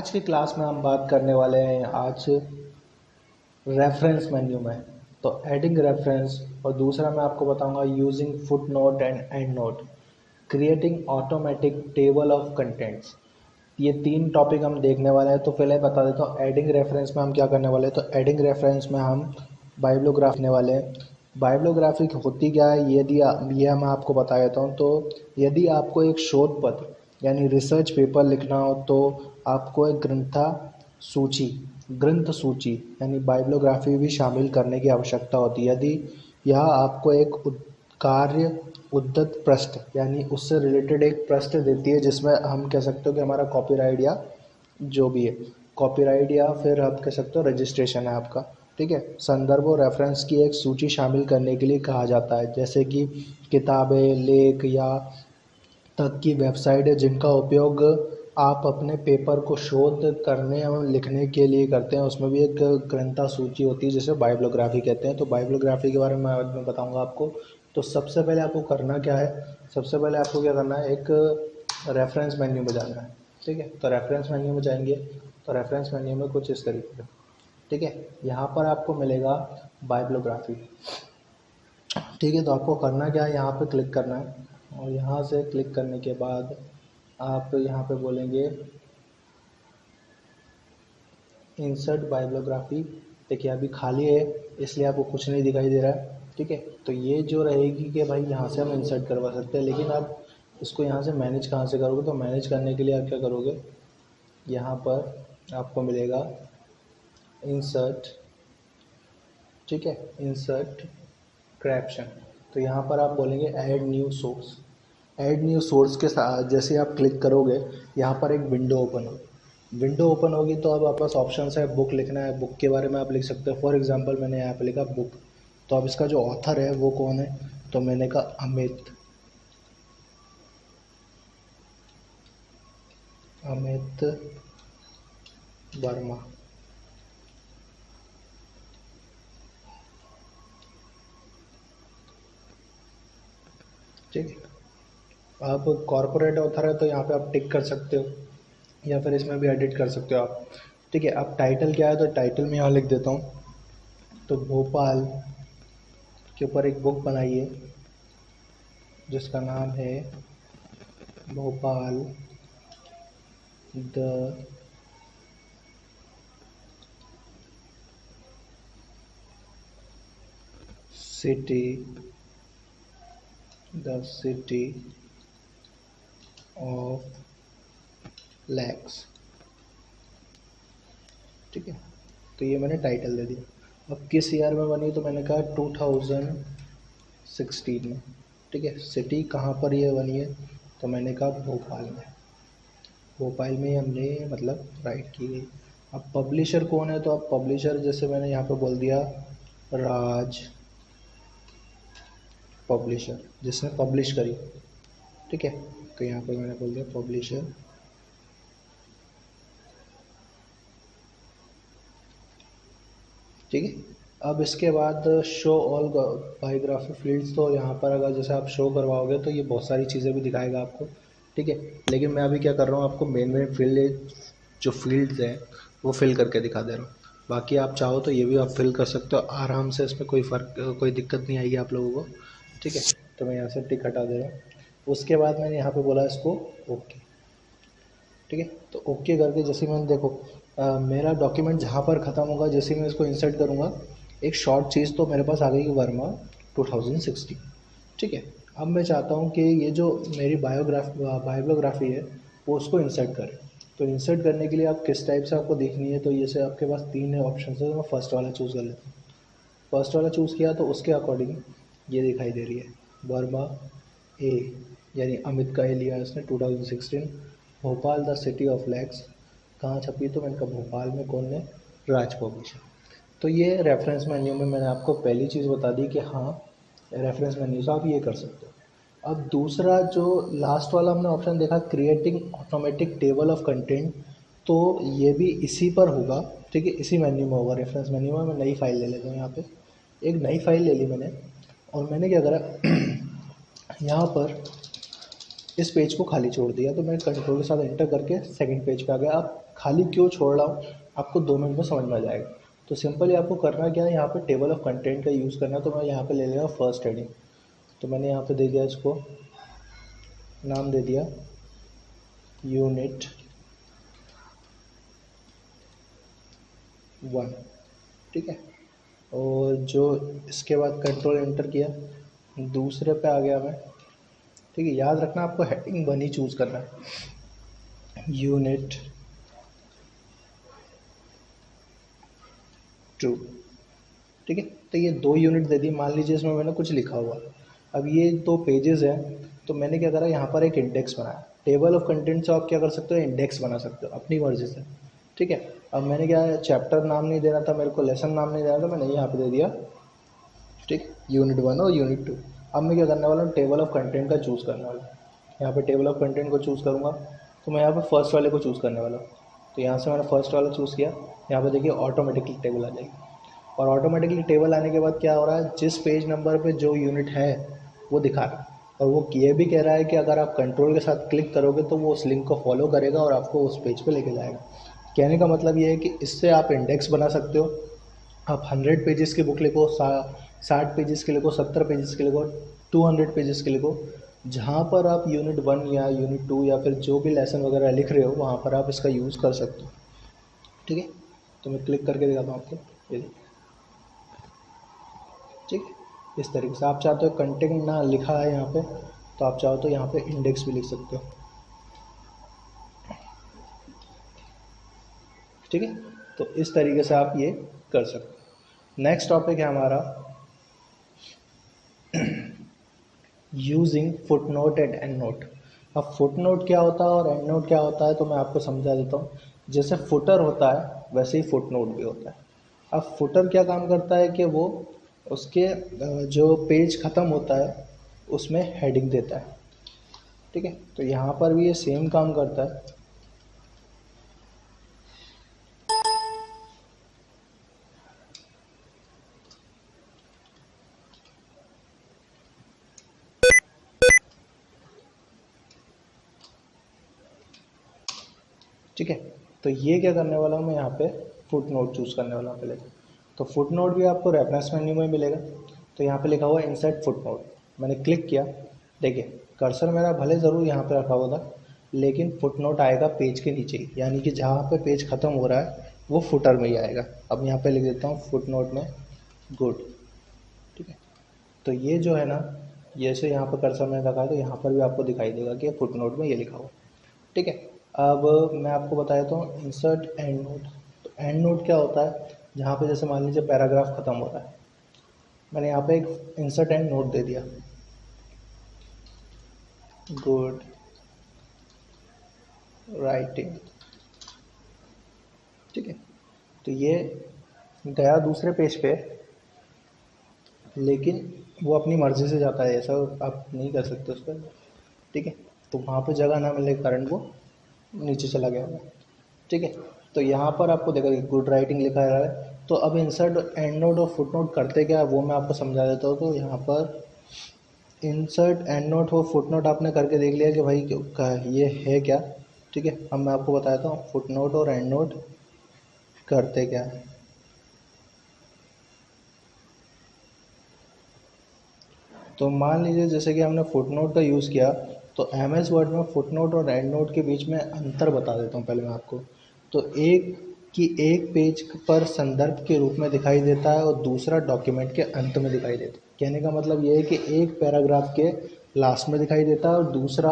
आज की क्लास में हम बात करने वाले हैं आज रेफरेंस मेन्यू में। तो एडिंग रेफरेंस और दूसरा मैं आपको बताऊंगा using foot note and and note, creating automatic table of contents. ये तीन टॉपिक हम देखने वाले हैं। तो पहले बता देता हूँ एडिंग रेफरेंस में हम क्या करने वाले हैं। तो एडिंग रेफरेंस में हम बाइब्लियोग्राफी करने वाले हैं। बाइब्लियोग्राफी होती क्या है यदि यह मैं आपको बता देता हूँ। तो यदि आपको एक शोध पत्र यानी रिसर्च पेपर लिखना हो तो आपको एक ग्रंथ सूची यानी बाइब्लियोग्राफी भी शामिल करने की आवश्यकता होती है। यदि यह आपको एक कार्य उद्धत पृष्ठ यानी उससे रिलेटेड एक पृष्ठ देती है जिसमें हम कह सकते हो कि हमारा कॉपीराइट या जो भी है कॉपीराइट या फिर आप कह सकते हो रजिस्ट्रेशन है आपका, ठीक है। संदर्भ और रेफरेंस की एक सूची शामिल करने के लिए कहा जाता है, जैसे कि किताबें, लेख या तक की वेबसाइट है जिनका उपयोग आप अपने पेपर को शोध करने और लिखने के लिए करते हैं। उसमें भी एक ग्रंथा सूची होती है जिसे बाइब्लियोग्राफी कहते हैं। तो बाइब्लियोग्राफी के बारे में मैं बताऊंगा आपको। तो सबसे पहले आपको करना क्या है, सबसे पहले आपको क्या करना है, एक रेफरेंस मेन्यू में जाना है, ठीक है। तो रेफरेंस मेन्यू में जाएंगे तो रेफरेंस मेन्यू में कुछ इस तरीके से, ठीक है। यहाँ पर आपको मिलेगा बाइब्लियोग्राफी, ठीक है। तो आपको करना क्या है, यहाँ पे क्लिक करना है और यहाँ से क्लिक करने के बाद आप यहाँ पे बोलेंगे इंसर्ट बाइब्लियोग्राफी। देखिए अभी खाली है इसलिए आपको कुछ नहीं दिखाई दे रहा है, ठीक है। तो ये जो रहेगी कि भाई यहाँ से हम इंसर्ट करवा सकते हैं, लेकिन आप इसको यहाँ से मैनेज कहाँ से करोगे। तो मैनेज करने के लिए आप क्या करोगे, यहाँ पर आपको मिलेगा इंसर्ट, ठीक है, इंसर्ट क्रैप्शन। तो यहाँ पर आप बोलेंगे add new source. Add new source के साथ जैसे आप क्लिक करोगे यहाँ पर एक विंडो ओपन होगी। तो अब आपके पास ऑप्शन है, बुक लिखना है, बुक के बारे में आप लिख सकते हो। फॉर एग्जांपल मैंने यहाँ पे लिखा बुक। तो अब इसका जो ऑथर है वो कौन है, तो मैंने कहा अमित वर्मा, ठीक है। अब कॉर्पोरेट ऑथर है तो यहाँ पे आप टिक कर सकते हो या फिर इसमें भी एडिट कर सकते हो आप, ठीक है। अब टाइटल क्या है, तो टाइटल में यहाँ लिख देता हूँ। तो भोपाल के ऊपर एक बुक बनाई है जिसका नाम है Bhopal the city of lakhs, ठीक है। तो ये मैंने टाइटल दे दिया। अब किस ईयर में बनी, तो मैंने कहा 2016 में, ठीक है। सिटी कहाँ पर ये बनी है, तो मैंने कहा भोपाल में हमने मतलब राइट की गई। अब पब्लिशर कौन है, तो अब पब्लिशर जैसे मैंने यहाँ पे बोल दिया राज पब्लिशर, जिसने पब्लिश करी, ठीक है। तो यहाँ पे मैंने बोल दिया पब्लिशर, ठीक है। अब इसके बाद शो ऑल बायोग्राफी फील्ड्स। तो यहाँ पर अगर जैसे आप शो करवाओगे तो ये बहुत सारी चीज़ें भी दिखाएगा आपको, ठीक है। लेकिन मैं अभी क्या कर रहा हूँ, आपको मेन फील्ड जो फील्ड्स हैं वो फिल करके दिखा दे रहा हूँ। बाकी आप चाहो तो ये भी आप फिल कर सकते हो आराम से, इसमें कोई दिक्कत नहीं आएगी आप लोगों को, ठीक है। तो मैं यहाँ से टिक हटा दे रहा हूँ। उसके बाद मैंने यहाँ पे बोला इसको ओके, ठीक है। तो ओके करके जैसे मैंने देखो मेरा डॉक्यूमेंट जहाँ पर ख़त्म होगा, जैसे मैं इसको इंसर्ट करूँगा एक शॉर्ट चीज़ तो मेरे पास आ गई वर्मा 2016, ठीक है। अब मैं चाहता हूँ कि ये जो मेरी बायोग्राफी है वो उसको इंसर्ट करें। तो इंसर्ट करने के लिए आप किस टाइप से आपको देखनी है, तो ये से आपके पास तीन ऑप्शन है। तो मैं फर्स्ट वाला चूज़ कर लेता हूँ। फर्स्ट वाला चूज़ किया तो उसके अकॉर्डिंग ये दिखाई दे रही है वर्मा ए, यानी अमित का ए लिया इसने 2016। Bhopal the city of lakhs कहाँ छपी, तो मैंने कहा भोपाल में, कौन ने, राज पब्लिशर। तो ये रेफरेंस मेन्यू में मैंने आपको पहली चीज़ बता दी कि हाँ रेफरेंस मेन्यू से आप ये कर सकते हो। अब दूसरा जो लास्ट वाला हमने ऑप्शन देखा creating automatic table of content, तो ये भी इसी पर होगा, ठीक है। इसी मेन्यू में होगा, रेफरेंस मेन्यू में। मैं नई फाइल ले लेता हूँ, यहाँ पे एक नई फाइल ले ली मैंने और मैंने क्या करा यहाँ पर इस पेज को खाली छोड़ दिया, तो मैं कंट्रोल के साथ एंटर करके सेकंड पेज पे आ गया। अब खाली क्यों छोड़ रहा हूँ आपको 2 मिनट में समझ में आ जाएगा। तो सिंपली आपको करना क्या है, यहाँ पे टेबल ऑफ कंटेंट का यूज़ करना है। तो मैं यहाँ पे ले लिया फर्स्ट हेडिंग, तो मैंने यहाँ पे दे दिया, इसको नाम दे दिया यूनिट 1, ठीक है। और जो इसके बाद कंट्रोल एंटर किया, दूसरे पे आ गया मैं, ठीक है। याद रखना आपको हेडिंग 1 ही चूज़ करना है, यूनिट 2, ठीक है। तो ये 2 यूनिट दे दी, मान लीजिए इसमें मैंने कुछ लिखा हुआ। अब ये 2 पेजेस हैं, तो मैंने क्या करा, यहाँ पर एक इंडेक्स बनाया। टेबल ऑफ कंटेंट से आप क्या कर सकते हो, इंडेक्स बना सकते हो अपनी मर्जी से, ठीक है। अब मैंने क्या है, चैप्टर नाम नहीं देना था मेरे को, लेसन नाम नहीं देना था, मैंने यहाँ पे दे दिया, ठीक, यूनिट 1 और यूनिट 2। अब मैं क्या करने वाला हूँ, टेबल ऑफ कंटेंट का चूज़ करने वाला हूँ। यहाँ पे टेबल ऑफ कंटेंट को चूज़ करूँगा, तो मैं यहाँ पे फर्स्ट वाले को चूज़ करने वाला हूँ। तो यहाँ से मैंने फर्स्ट वाला चूज़ किया, यहाँ पे देखिए ऑटोमेटिकली टेबल आ जाएगी। और ऑटोमेटिकली टेबल आने के बाद क्या हो रहा है, जिस पेज नंबर पे जो यूनिट है वो दिखा रहा है। और वो ये भी कह रहा है कि अगर आप कंट्रोल के साथ क्लिक करोगे तो वो उस लिंक को फॉलो करेगा और आपको उस पेज पे लेके जाएगा। कहने का मतलब ये है कि इससे आप इंडेक्स बना सकते हो। आप 100 पेजेस की बुक लिखो, 60 पेजेस की लिखो, 70 पेजेस की लिखो, 200 पेजेस की लिखो, जहाँ पर आप यूनिट 1 या यूनिट 2 या फिर जो भी लेसन वगैरह लिख रहे हो वहाँ पर आप इसका यूज़ कर सकते हो, ठीक है। तो मैं क्लिक करके दिखाता हूँ आपको, ये देखिए, ठीक। इस तरीके से आप चाहते हो कंटेंट ना लिखा है यहाँ पे, तो आप चाहो तो यहाँ पे इंडेक्स भी लिख सकते हो, ठीक है। तो इस तरीके से आप ये कर सकते हो। नेक्स्ट टॉपिक है हमारा using foot note and and note. अब फुट नोट क्या होता है और एंड नोट क्या होता है, तो मैं आपको समझा देता हूँ। जैसे फुटर होता है वैसे ही फुट नोट भी होता है। अब फुटर क्या काम करता है कि वो उसके जो पेज ख़त्म होता है उसमें हेडिंग देता है, ठीक है। तो यहाँ पर भी ये सेम काम करता है। ठीक है, तो ये क्या करने वाला हूँ मैं, यहाँ पे फुट नोट चूज़ करने वाला हूँ पहले। तो फुट नोट भी आपको रेफरेंस मेन्यू में मिलेगा। तो यहाँ पे लिखा हुआ है इंसर्ट फुट नोट, मैंने क्लिक किया। देखिए कर्सर मेरा भले ज़रूर यहाँ पे रखा हुआ था, लेकिन फुट नोट आएगा पेज के नीचे ही, यानी कि जहाँ पे पेज ख़त्म हो रहा है वो फुटर में ही आएगा। अब यहाँ पे लिख देता हूँ फुट नोट में गुड, ठीक है। तो ये जो है ना, जैसे यहाँ पर कर्सर मैंने रखा है तो यहाँ पर भी आपको दिखाई देगा कि फुट नोट में ये लिखा हुआ, ठीक है। अब मैं आपको बता देता हूँ इंसर्ट एंड नोट। तो एंड नोट क्या होता है, जहाँ पे जैसे मान लीजिए पैराग्राफ ख़त्म हो रहा है, मैंने यहाँ पे एक इंसर्ट एंड नोट दे दिया, गुड राइटिंग, ठीक है। तो ये गया दूसरे पेज पे, लेकिन वो अपनी मर्ज़ी से जाता है, ऐसा आप नहीं कर सकते उस पर, ठीक है। तो वहाँ पे जगह ना मिलने के कारण वो नीचे चला गया होगा, ठीक है। तो यहाँ पर आपको देखा गुड राइटिंग लिखा है। तो अब इंसर्ट एंड नोट और फुट नोट करते क्या है वो मैं आपको समझा देता हूँ। तो यहाँ पर इंसर्ट एंड नोट और फुट नोट आपने करके देख लिया कि भाई ये है क्या, ठीक है। अब मैं आपको बताता हूँ फुट नोट और एंड नोट करते क्या है। तो मान लीजिए जैसे कि हमने फुट नोट का यूज़ किया, तो एम एस वर्ड में फुट नोट और एंड नोट के बीच में अंतर बता देता हूँ पहले मैं आपको। तो एक पेज पर संदर्भ के रूप में दिखाई देता है और दूसरा डॉक्यूमेंट के अंत में दिखाई देता है। कहने का मतलब ये है कि एक पैराग्राफ के लास्ट में दिखाई देता है और दूसरा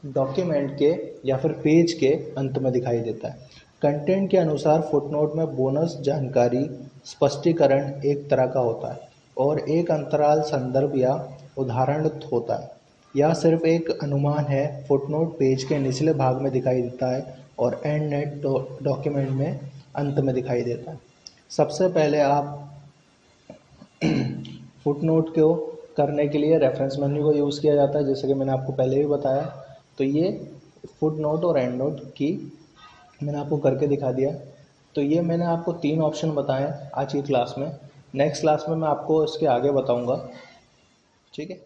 डॉक्यूमेंट के या फिर पेज के अंत में दिखाई देता है। कंटेंट के अनुसार फुटनोट में बोनस जानकारी स्पष्टीकरण एक तरह का होता है और एक अंतराल संदर्भ या उदाहरण होता है। यह सिर्फ एक अनुमान है। फुटनोट पेज के निचले भाग में दिखाई देता है और एंड नेट डॉक्यूमेंट में अंत में दिखाई देता है। सबसे पहले आप फुटनोट को करने के लिए रेफरेंस मेन्यू को यूज़ किया जाता है, जैसे कि मैंने आपको पहले भी बताया। तो ये फुटनोट और एंड नोट की मैंने आपको करके दिखा दिया। तो ये मैंने आपको 3 ऑप्शन बताए आज की क्लास में। नेक्स्ट क्लास में मैं आपको इसके आगे बताऊंगा, ठीक है।